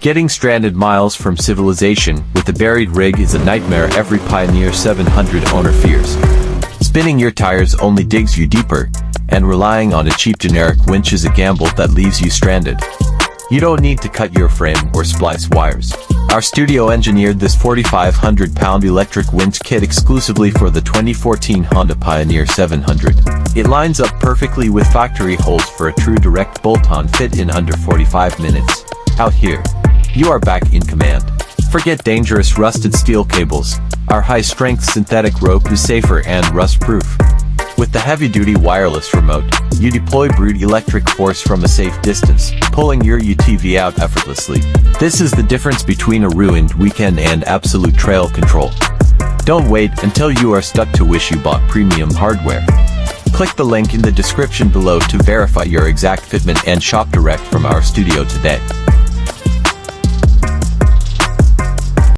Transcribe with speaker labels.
Speaker 1: Getting stranded miles from civilization with a buried rig is a nightmare every Pioneer 700 owner fears. Spinning your tires only digs you deeper, and relying on a cheap generic winch is a gamble that leaves you stranded. You don't need to cut your frame or splice wires. Our studio engineered this 4,500-pound electric winch kit exclusively for the 2014 Honda Pioneer 700. It lines up perfectly with factory holes for a true direct bolt-on fit in under 45 minutes. Out here, you are back in command. Forget dangerous rusted steel cables. Our high-strength synthetic rope is safer and rust-proof. With the heavy-duty wireless remote, you deploy brute electric force from a safe distance, pulling your UTV out effortlessly. This is the difference between a ruined weekend and absolute trail control. Don't wait until you are stuck to wish you bought premium hardware. Click the link in the description below to verify your exact fitment and shop direct from our studio today.